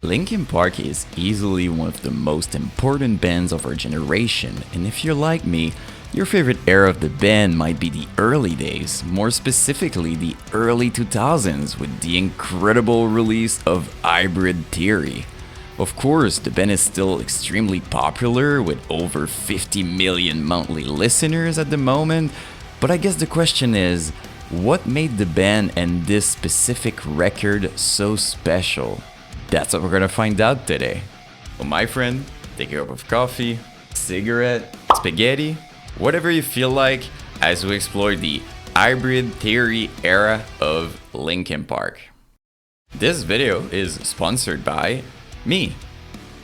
Linkin Park is easily one of the most important bands of our generation, and if you're like me, your favorite era of the band might be the early days, more specifically the early 2000s with the incredible release of Hybrid Theory. Of course, the band is still extremely popular with over 50 million monthly listeners at the moment, but I guess the question is, what made the band and this specific record so special? That's what we're gonna find out today. Well, my friend, take a cup of coffee, cigarette, spaghetti, whatever you feel like as we explore the Hybrid Theory era of Linkin Park. This video is sponsored by me.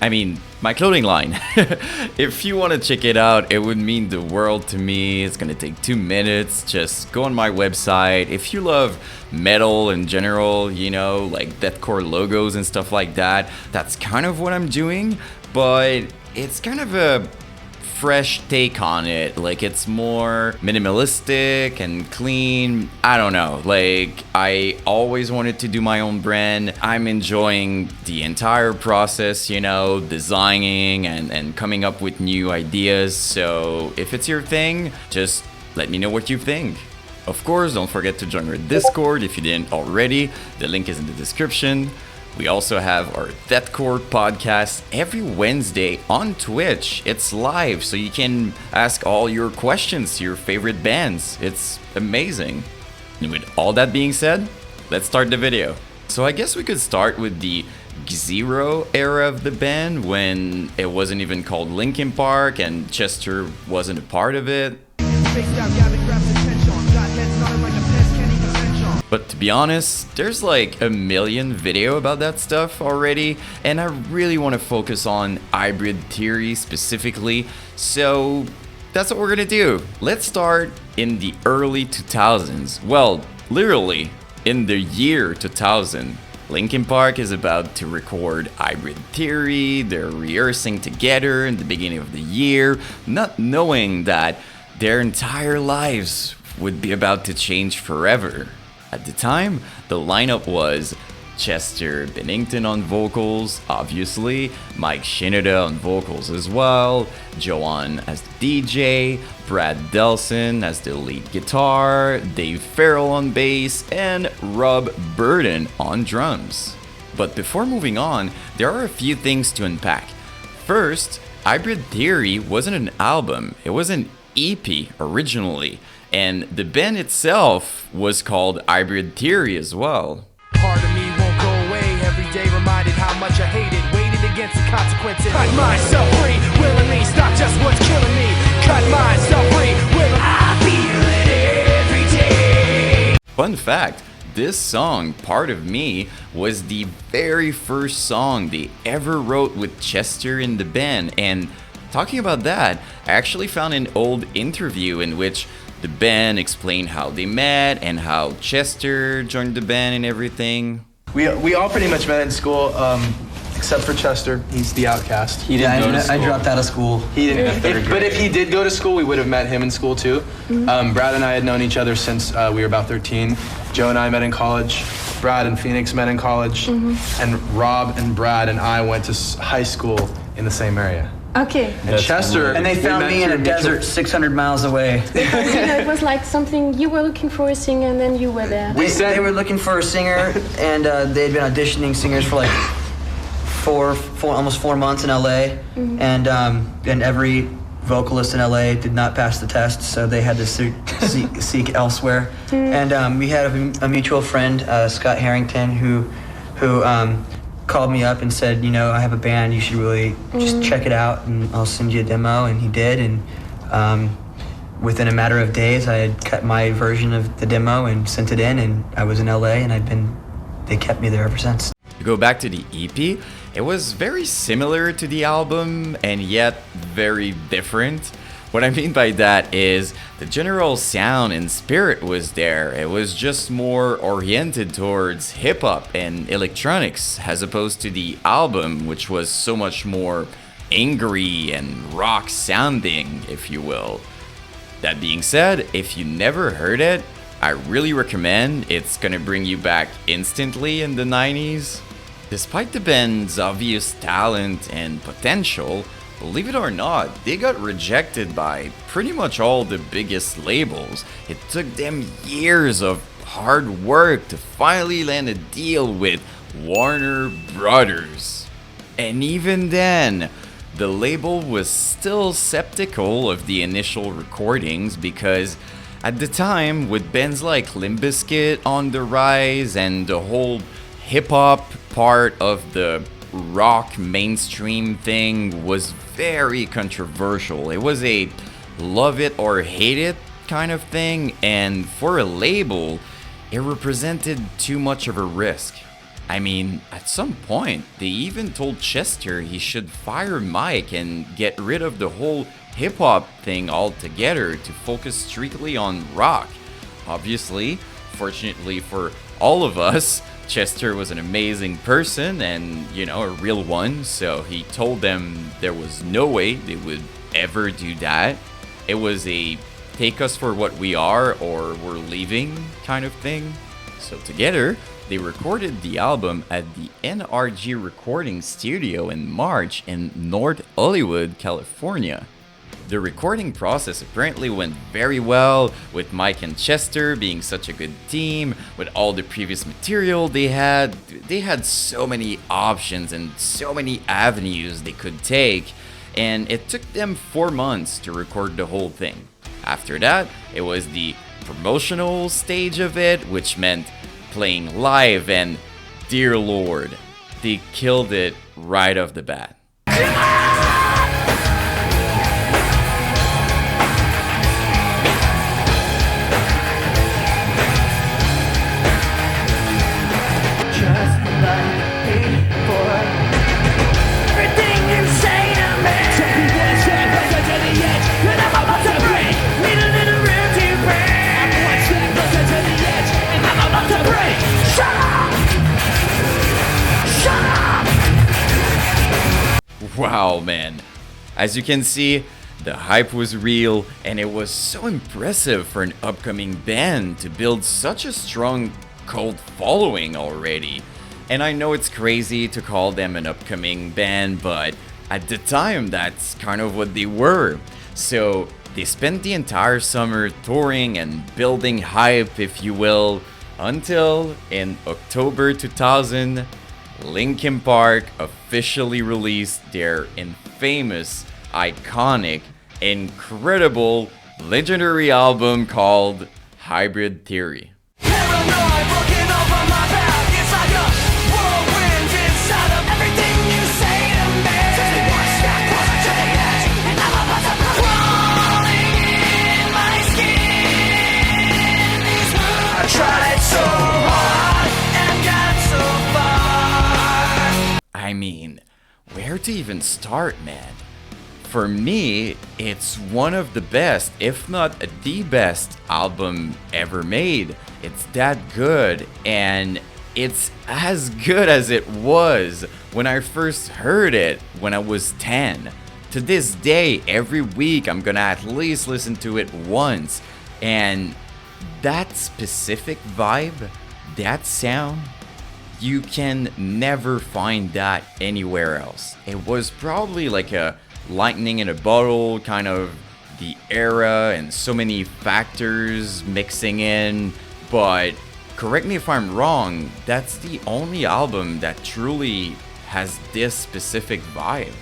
I mean, my clothing line. If you want to check it out, it would mean the world to me. It's gonna take 2 minutes. Just go on my website. If you love metal in general, you know, like Deathcore logos and stuff like that, that's kind of what I'm doing, but it's kind of a fresh take on it. Like, it's more minimalistic and clean. I don't know, like, I always wanted to do my own brand. I'm enjoying the entire process, you know, designing and coming up with new ideas. So if it's your thing, just let me know what you think. Of course, don't forget to join our Discord if you didn't already. The link is in the description. We also have our Deathcore podcast every Wednesday on Twitch. It's live, so you can ask all your questions to your favorite bands. It's amazing. And with all that being said, let's start the video. So I guess we could start with the Zero era of the band, when it wasn't even called Linkin Park and Chester wasn't a part of it. But to be honest, there's like a million video about that stuff already, and I really want to focus on Hybrid Theory specifically, so that's what we're gonna do. Let's start in the early 2000s. Well, literally, in the year 2000. Linkin Park is about to record Hybrid Theory. They're rehearsing together in the beginning of the year, not knowing that their entire lives would be about to change forever. At the time, the lineup was Chester Bennington on vocals, obviously, Mike Shinoda on vocals as well, Joanne as the DJ, Brad Delson as the lead guitar, Dave Farrell on bass, and Rob Burden on drums. But before moving on, there are a few things to unpack. First, Hybrid Theory wasn't an album, it was an EP originally. And the band itself was called Hybrid Theory as well. Part of me won't go away, every day reminded how much I hated, waited against the consequences. Cut myself free, willingly, stop just what's killing me. Cut myself free, will I feel it every day. Fun fact, this song, Part of Me, was the very first song they ever wrote with Chester in the band. And talking about that, I actually found an old interview in which the band explained how they met and how Chester joined the band and everything. We all pretty much met in school, except for Chester. He's the outcast. He didn't go to school. I dropped out of school. He didn't. But if he did go to school, we would have met him in school too. Brad and I had known each other since we were about 13. Joe and I met in college. Brad and Phoenix met in college. And Rob and Brad and I went to high school in the same area. Okay. And Chester, and they found me in a desert 600 miles away. It was like something you were looking for a singer and then you were there. They were looking for a singer, and they had been auditioning singers for like almost 4 months in LA, and every vocalist in LA did not pass the test, so they had to seek elsewhere. And we had a mutual friend, Scott Harrington, who called me up and said, you know, I have a band, you should really just check it out and I'll send you a demo. And he did, and within a matter of days I had cut my version of the demo and sent it in, and I was in LA, and they kept me there ever since. To go back to the EP, it was very similar to the album and yet very different. What I mean by that is the general sound and spirit was there. It was just more oriented towards hip-hop and electronics as opposed to the album, which was so much more angry and rock sounding, if you will. That being said, if you never heard it, I really recommend. It's gonna bring you back instantly in the 90s. Despite the band's obvious talent and potential, believe it or not, they got rejected by pretty much all the biggest labels. It took them years of hard work to finally land a deal with Warner Brothers. And even then, the label was still skeptical of the initial recordings because at the time, with bands like Limp Bizkit on the rise and the whole hip-hop part of the rock mainstream thing was very controversial. It was a love it or hate it kind of thing, and for a label, it represented too much of a risk. I mean, at some point, they even told Chester he should fire Mike and get rid of the whole hip-hop thing altogether to focus strictly on rock. Obviously, fortunately for all of us, Chester was an amazing person and, a real one, so he told them there was no way they would ever do that. It was a take us for what we are or we're leaving kind of thing. So together, they recorded the album at the NRG recording studio in March in North Hollywood, California. The recording process apparently went very well, with Mike and Chester being such a good team, with all the previous material they had. They had so many options and so many avenues they could take, and it took them 4 months to record the whole thing. After that, it was the promotional stage of it, which meant playing live, and dear lord, they killed it right off the bat. Wow, man. As you can see, the hype was real, and it was so impressive for an upcoming band to build such a strong cult following already. And I know it's crazy to call them an upcoming band, but at the time, that's kind of what they were. So they spent the entire summer touring and building hype, if you will, until in October 2000, Linkin Park officially released their infamous, iconic, incredible, legendary album called Hybrid Theory. I mean, where to even start, man? For me, it's one of the best, if not the best, album ever made. It's that good, and it's as good as it was when I first heard it when I was 10. To this day, every week I'm gonna at least listen to it once, and that specific vibe, that sound, you can never find that anywhere else. It was probably like a lightning in a bottle, kind of the era and so many factors mixing in, but correct me if I'm wrong, that's the only album that truly has this specific vibe.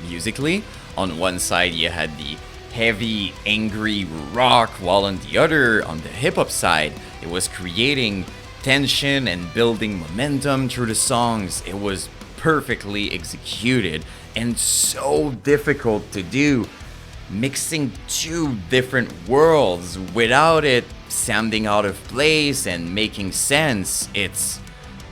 Musically, on one side you had the heavy, angry rock, while on the other, on the hip-hop side, it was creating tension and building momentum through the songs. It was perfectly executed and so difficult to do, mixing two different worlds without it sounding out of place and making sense. It's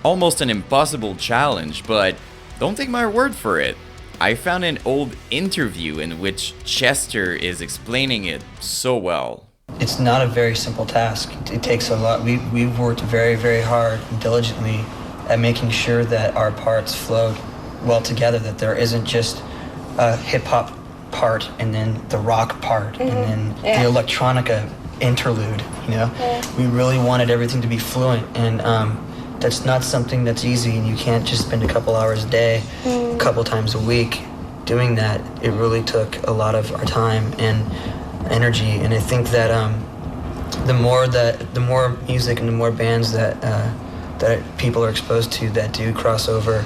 almost an impossible challenge, but don't take my word for it. I found an old interview in which Chester is explaining it so well. It's not a very simple task. It takes a lot. We've worked very, very hard and diligently at making sure that our parts flowed well together, that there isn't just a hip-hop part and then the rock part and then the electronica interlude, you know? We really wanted everything to be fluent, and that's not something that's easy, and you can't just spend a couple hours a day, a couple times a week doing that. It really took a lot of our time and energy, and I think that the more music and the more bands that people are exposed to that do crossover,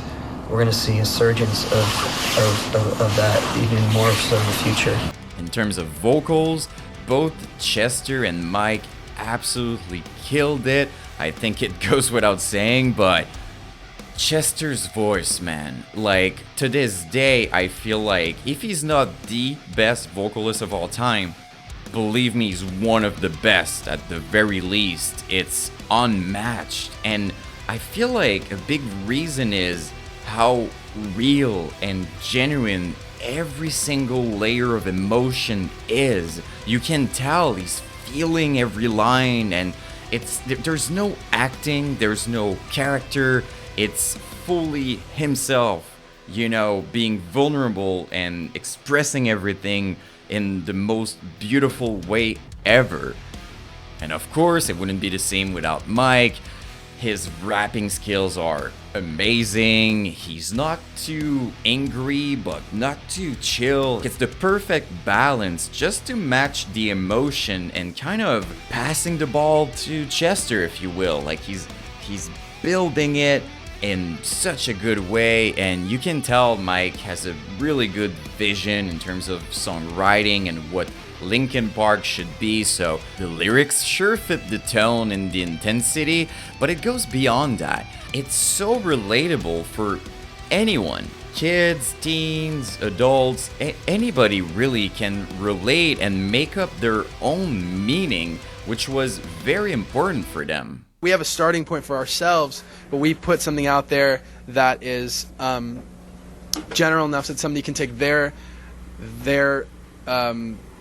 we're going to see a surgence of that, even more so in the future. In terms of vocals, both Chester and Mike absolutely killed it. I think it goes without saying, but Chester's voice, man, like, to this day, I feel like if he's not the best vocalist of all time, believe me, he's one of the best at the very least. It's unmatched, and I feel like a big reason is how real and genuine every single layer of emotion is. You can tell he's feeling every line, and there's no acting, there's no character, it's fully himself, you know, being vulnerable and expressing everything in the most beautiful way ever. And of course, it wouldn't be the same without Mike. His rapping skills are amazing. He's not too angry, but not too chill. It's the perfect balance just to match the emotion and kind of passing the ball to Chester, if you will. Like he's building it in such a good way, and you can tell Mike has a really good vision in terms of songwriting and what Linkin Park should be, so the lyrics sure fit the tone and the intensity, but it goes beyond that. It's so relatable for anyone. Kids, teens, adults, anybody really can relate and make up their own meaning, which was very important for them. We have a starting point for ourselves, but we put something out there that is general enough that somebody can take their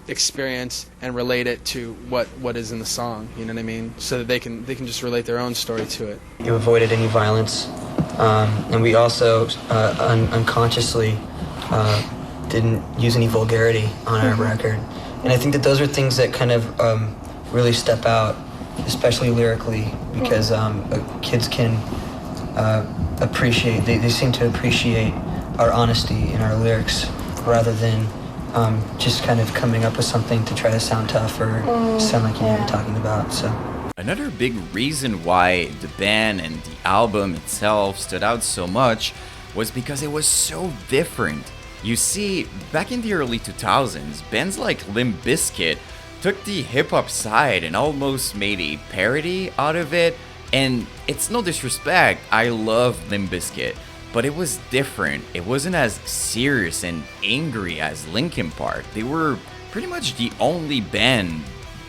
experience and relate it to what is in the song, you know what I mean? So that they can just relate their own story to it. You avoided any violence, and we also unconsciously didn't use any vulgarity on our record. And I think that those are things that kind of really step out, especially lyrically, because kids can appreciate, they seem to appreciate our honesty in our lyrics rather than just kind of coming up with something to try to sound tough or sound like you know what you're talking about. So another big reason why the band and the album itself stood out so much was because it was so different. You see, back in the early 2000s, bands like Limp Bizkit took the hip-hop side and almost made a parody out of it, and it's no disrespect, I love Limp Bizkit, but it was different. It wasn't as serious and angry as Linkin Park. They were pretty much the only band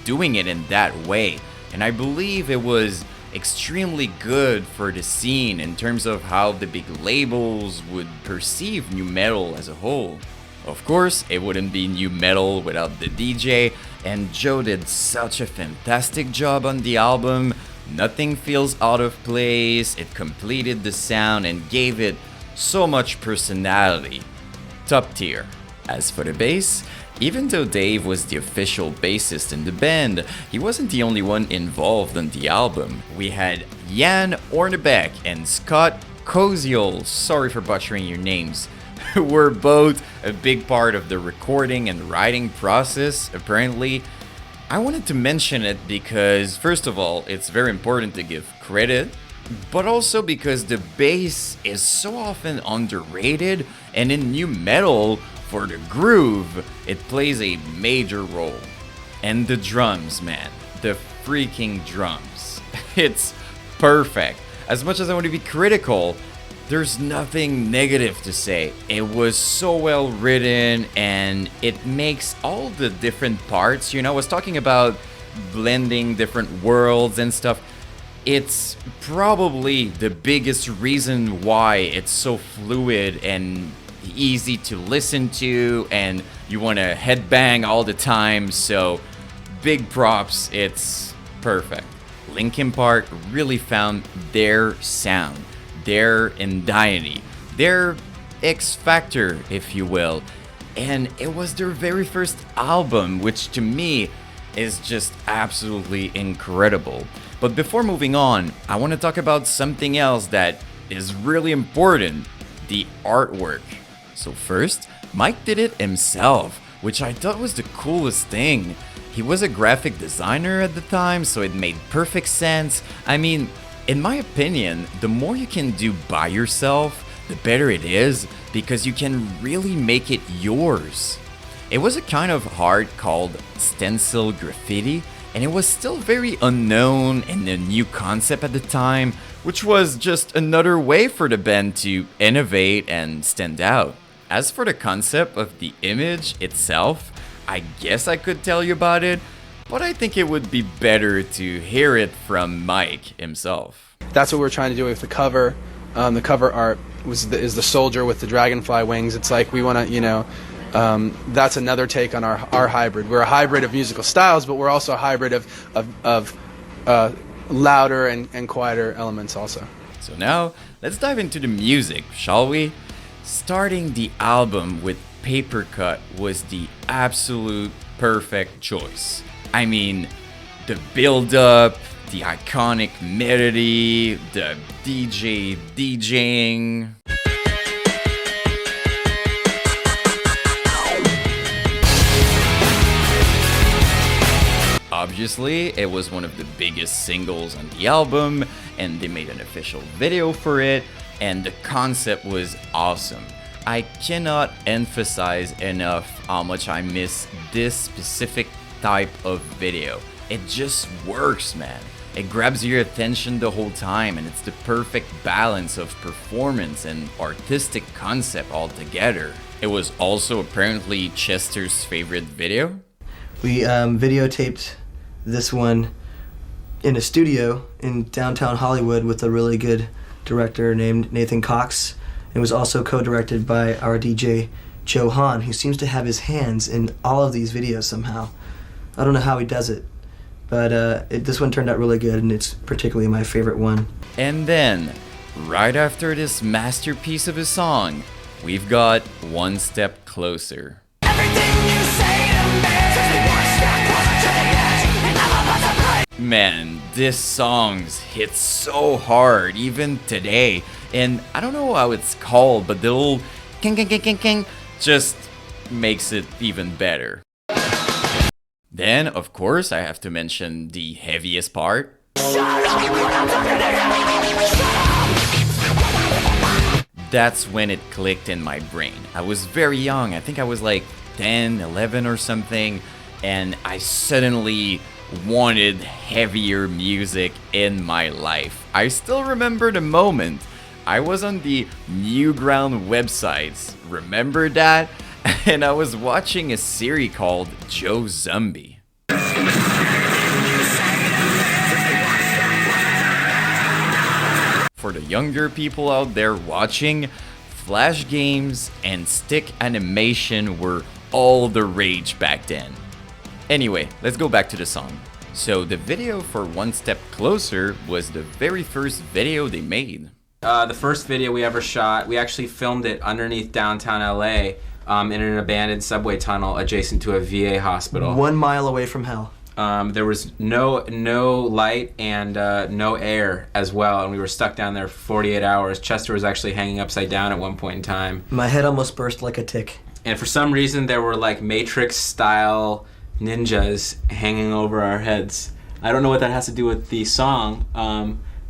doing it in that way, and I believe it was extremely good for the scene in terms of how the big labels would perceive nu metal as a whole. Of course, it wouldn't be nu metal without the DJ, and Joe did such a fantastic job on the album. Nothing feels out of place, it completed the sound and gave it so much personality. Top tier. As for the bass, even though Dave was the official bassist in the band, he wasn't the only one involved on the album. We had Jan Ornebeck and Scott Koziol, sorry for butchering your names, who were both a big part of the recording and writing process, apparently. I wanted to mention it because, first of all, it's very important to give credit, but also because the bass is so often underrated, and in nu metal, for the groove, it plays a major role. And the drums, man, the freaking drums. It's perfect. As much as I want to be critical, there's nothing negative to say. It was so well written, and it makes all the different parts, you know, I was talking about blending different worlds and stuff. It's probably the biggest reason why it's so fluid and easy to listen to, and you want to headbang all the time, so big props, it's perfect. Linkin Park really found their sound, their identity, their X factor, if you will, and it was their very first album, which to me is just absolutely incredible. But before moving on, I want to talk about something else that is really important, the artwork. So first, Mike did it himself, which I thought was the coolest thing. He was a graphic designer at the time, so it made perfect sense. I mean, in my opinion, the more you can do by yourself, the better it is, because you can really make it yours. It was a kind of art called stencil graffiti, and it was still very unknown and a new concept at the time, which was just another way for the band to innovate and stand out. As for the concept of the image itself, I guess I could tell you about it, but I think it would be better to hear it from Mike himself. That's what we're trying to do with the cover. The cover art is the soldier with the dragonfly wings. It's like we want to, that's another take on our hybrid. We're a hybrid of musical styles, but we're also a hybrid of louder and quieter elements also. So now, let's dive into the music, shall we? Starting the album with Paper Cut was the absolute perfect choice. I mean, the build-up, the iconic melody, the DJ DJing. Obviously, it was one of the biggest singles on the album, and they made an official video for it, and the concept was awesome. I cannot emphasize enough how much I miss this specific type of video. It just works, man. It grabs your attention the whole time, and it's the perfect balance of performance and artistic concept altogether. It was also apparently Chester's favorite video. We videotaped this one in a studio in downtown Hollywood with a really good director named Nathan Cox. It was also co-directed by our DJ Joe Hahn, who seems to have his hands in all of these videos somehow. I don't know how he does it, but this one turned out really good, and it's particularly my favorite one. And then, right after this masterpiece of a song, we've got One Step Closer. Man, this song's hit so hard even today, and I don't know how it's called, but the little king king king king king just makes it even better. Then, of course, I have to mention the heaviest part. That's when it clicked in my brain. I was very young, I think I was like 10, 11 or something, and I suddenly wanted heavier music in my life. I still remember the moment. I was on the Newground websites, remember that? And I was watching a series called Joe Zombie. For the younger people out there watching, flash games and stick animation were all the rage back then. Anyway, let's go back to the song. So the video for One Step Closer was the very first video they made. The first video we ever shot, we actually filmed it underneath downtown LA in an abandoned subway tunnel adjacent to a VA hospital. 1 mile away from hell. There was no light and no air as well, and we were stuck down there for 48 hours. Chester was actually hanging upside down at one point in time. My head almost burst like a tick. And for some reason, there were like Matrix-style ninjas hanging over our heads. I don't know what that has to do with the song,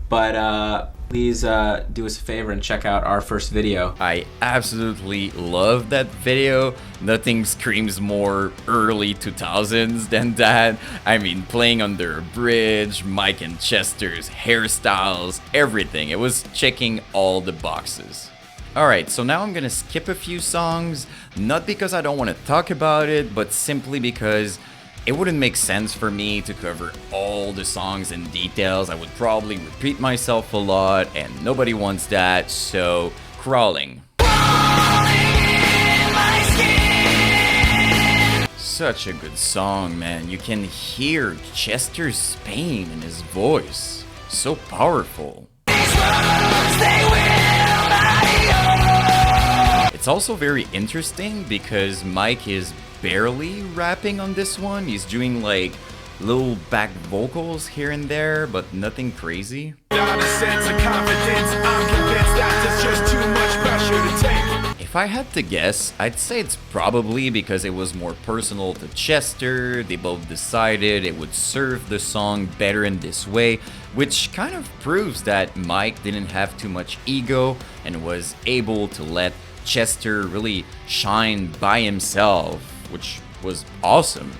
but please do us a favor and check out our first video. I absolutely love that video. Nothing screams more early 2000s than that. I mean, playing under a bridge, Mike and Chester's hairstyles, everything. It was checking all the boxes. Alright, so now I'm gonna skip a few songs, not because I don't want to talk about it, but simply because it wouldn't make sense for me to cover all the songs in details. I would probably repeat myself a lot, and nobody wants that, so Crawling. Such a good song, man. You can hear Chester's pain in his voice. So powerful. It's also very interesting because Mike is barely rapping on this one. He's doing like little back vocals here and there, but nothing crazy. Not a sense of confidence, I'm convinced that there's just too much pressure to take. If I had to guess, I'd say it's probably because it was more personal to Chester. They both decided it would serve the song better in this way, which kind of proves that Mike didn't have too much ego and was able to let Chester really shine by himself, which was awesome.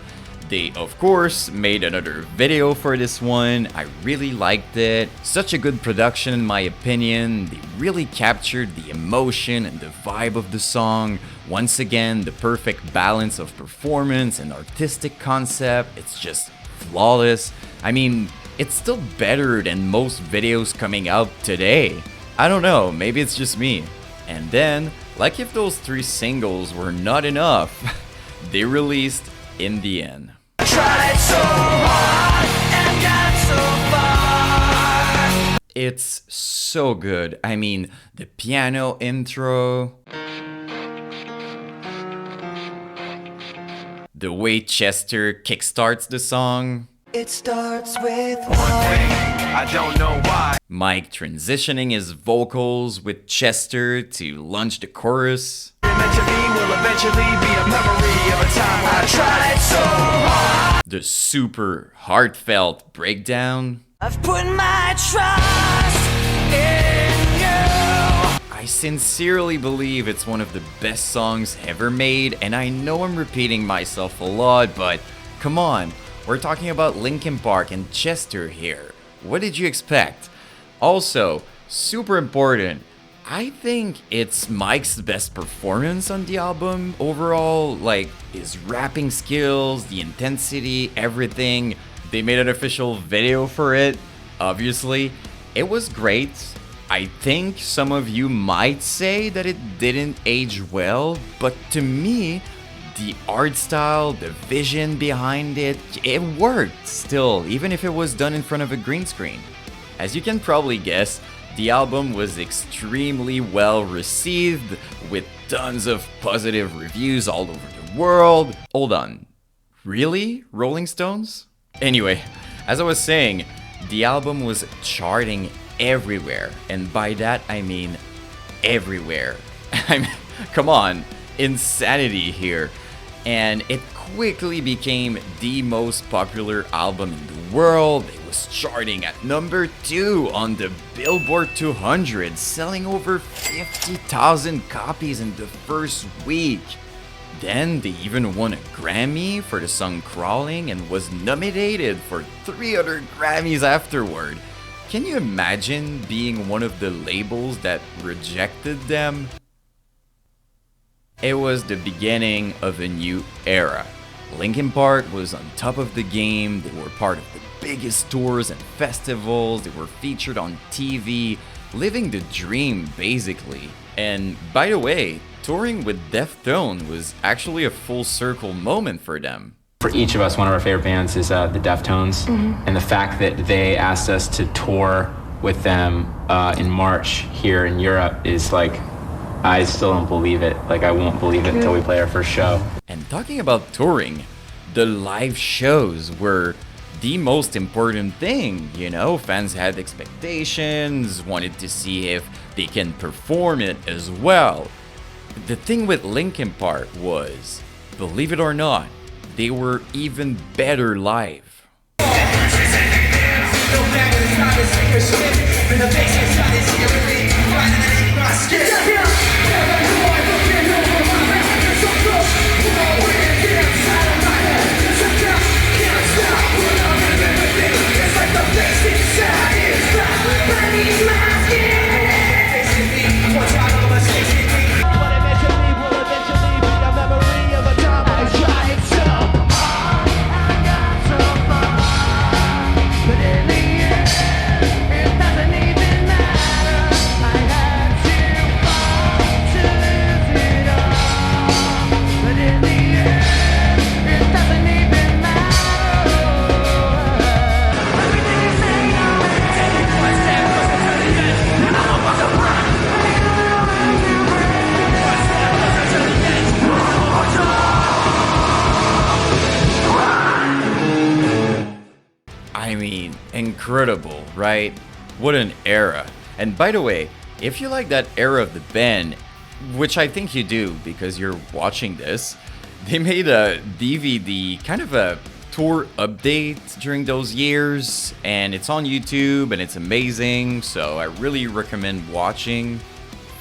They, of course, made another video for this one. I really liked it. Such a good production in my opinion. They really captured the emotion and the vibe of the song. Once again, the perfect balance of performance and artistic concept. It's just flawless. I mean, it's still better than most videos coming out today. I don't know, maybe it's just me. And then, like if those 3 singles were not enough, they released In the End. Tried so hard and got so far. It's so good. I mean, the piano intro, the way Chester kickstarts the song, It starts with one thing, I don't know why. Mike transitioning his vocals with Chester to launch the chorus, Meant to be will eventually be a memory of a time I tried so hard. the super heartfelt breakdown. I've put my trust in you. I sincerely believe it's one of the best songs ever made, and I know I'm repeating myself a lot, but come on, we're talking about Linkin Park and Chester here. What did you expect? Also, super important, I think it's Mike's best performance on the album overall, like his rapping skills, the intensity, everything. They made an official video for it, obviously. It was great. I think some of you might say that it didn't age well, but to me, the art style, the vision behind it, it worked still, even if it was done in front of a green screen. As you can probably guess, the album was extremely well received, with tons of positive reviews all over the world. Hold on, really? Rolling Stones? Anyway, as I was saying, the album was charting everywhere, and by that I mean everywhere. I mean, come on, insanity here. And it quickly became the most popular album in the world. It was charting at number 2 on the Billboard 200, selling over 50,000 copies in the first week. Then they even won a Grammy for the song Crawling and was nominated for 3 other Grammys afterward. Can you imagine being one of the labels that rejected them? It was the beginning of a new era. Linkin Park was on top of the game. They were part of the biggest tours and festivals. They were featured on TV, living the dream basically. And by the way, touring with Deftones was actually a full circle moment for them. For each of us, one of our favorite bands is the Deftones, and the fact that they asked us to tour with them in March here in Europe is like, I still don't believe it. Like, I won't believe it until we play our first show. And talking about touring, the live shows were the most important thing, you know? Fans had expectations, wanted to see if they can perform it as well. The thing with Linkin Park was, believe it or not, they were even better live. incredible, right? What an era. And by the way, if you like that era of the band, which I think you do because you're watching this, they made a DVD, kind of a tour update during those years, and it's on YouTube and it's amazing, so I really recommend watching.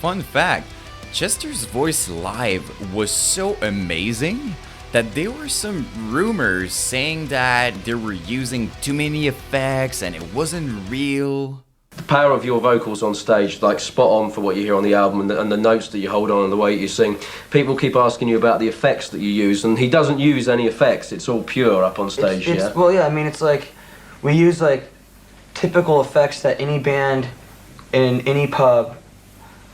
Fun fact, Chester's voice live was so amazing that there were some rumors saying that they were using too many effects and it wasn't real. The power of your vocals on stage, like spot on for what you hear on the album, and the notes that you hold on and the way you sing. People keep asking you about the effects that you use, and he doesn't use any effects. It's all pure up on stage, yeah? Well, yeah, I mean, it's like, we use like typical effects that any band in any pub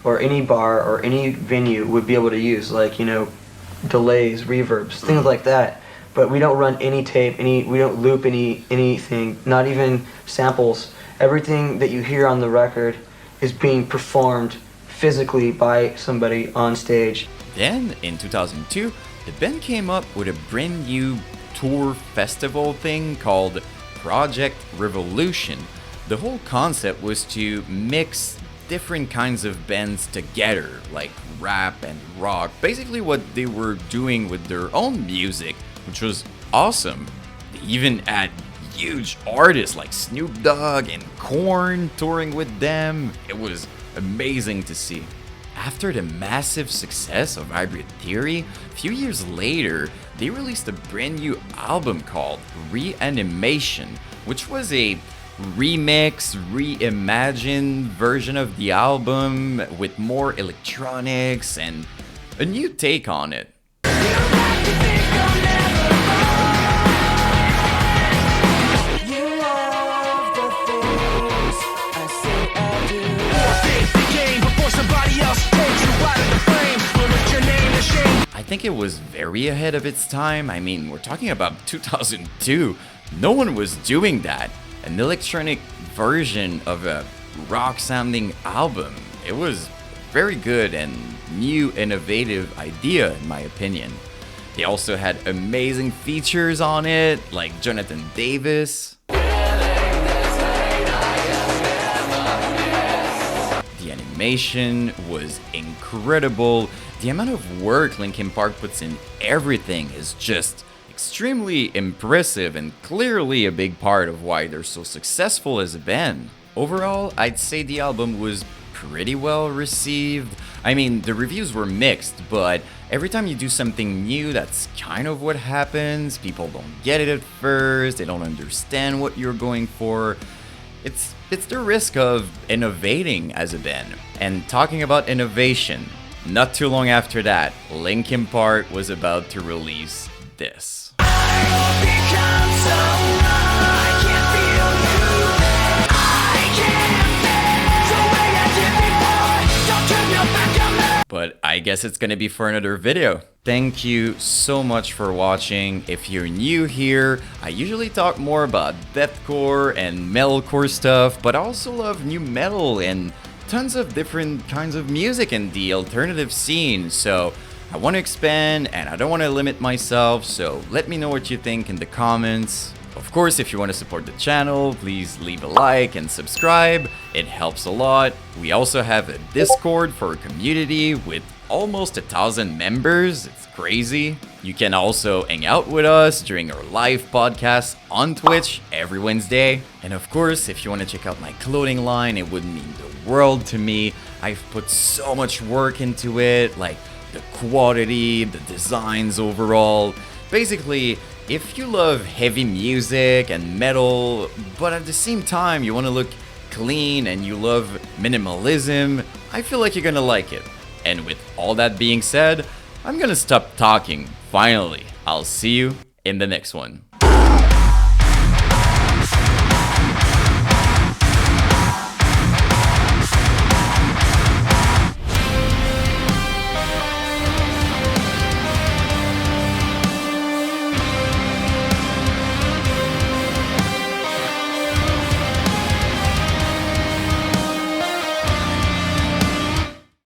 or any bar or any venue would be able to use, like, you know, delays, reverbs, things like that. But we don't run any tape, we don't loop anything, not even samples. Everything that you hear on the record is being performed physically by somebody on stage. Then, in 2002, the band came up with a brand new tour festival thing called Project Revolution. The whole concept was to mix different kinds of bands together, like rap and rock, basically what they were doing with their own music, which was awesome. They even had huge artists like Snoop Dogg and Korn touring with them. It was amazing to see. After the massive success of Hybrid Theory, a few years later, they released a brand new album called Reanimation, which was a remix, reimagined version of the album with more electronics and a new take on it. I think it was very ahead of its time. I mean, we're talking about 2002. No one was doing that. An electronic version of a rock-sounding album. It was very good and new, innovative idea, in my opinion. They also had amazing features on it, like Jonathan Davis. The animation was incredible. The amount of work Linkin Park puts in everything is just extremely impressive and clearly a big part of why they're so successful as a band. Overall, I'd say the album was pretty well received. I mean, the reviews were mixed, but every time you do something new, that's kind of what happens. People don't get it at first, they don't understand what you're going for. It's the risk of innovating as a band. And talking about innovation, not too long after that, Linkin Park was about to release this. But I guess it's gonna be for another video. Thank you so much for watching. If you're new here, I usually talk more about deathcore and metalcore stuff, but I also love new metal and tons of different kinds of music in the alternative scene. So I want to expand and I don't want to limit myself, so let me know what you think in the comments. Of course, if you want to support the channel, please leave a like and subscribe. It helps a lot. We also have a Discord for a community with almost 1,000 members. It's crazy. You can also hang out with us during our live podcasts on Twitch every Wednesday. And of course, if you want to check out my clothing line, it would mean the world to me. I've put so much work into it, like the quality, the designs overall. Basically, if you love heavy music and metal, but at the same time you want to look clean and you love minimalism, I feel like you're gonna like it. And with all that being said, I'm gonna stop talking. Finally, I'll see you in the next one.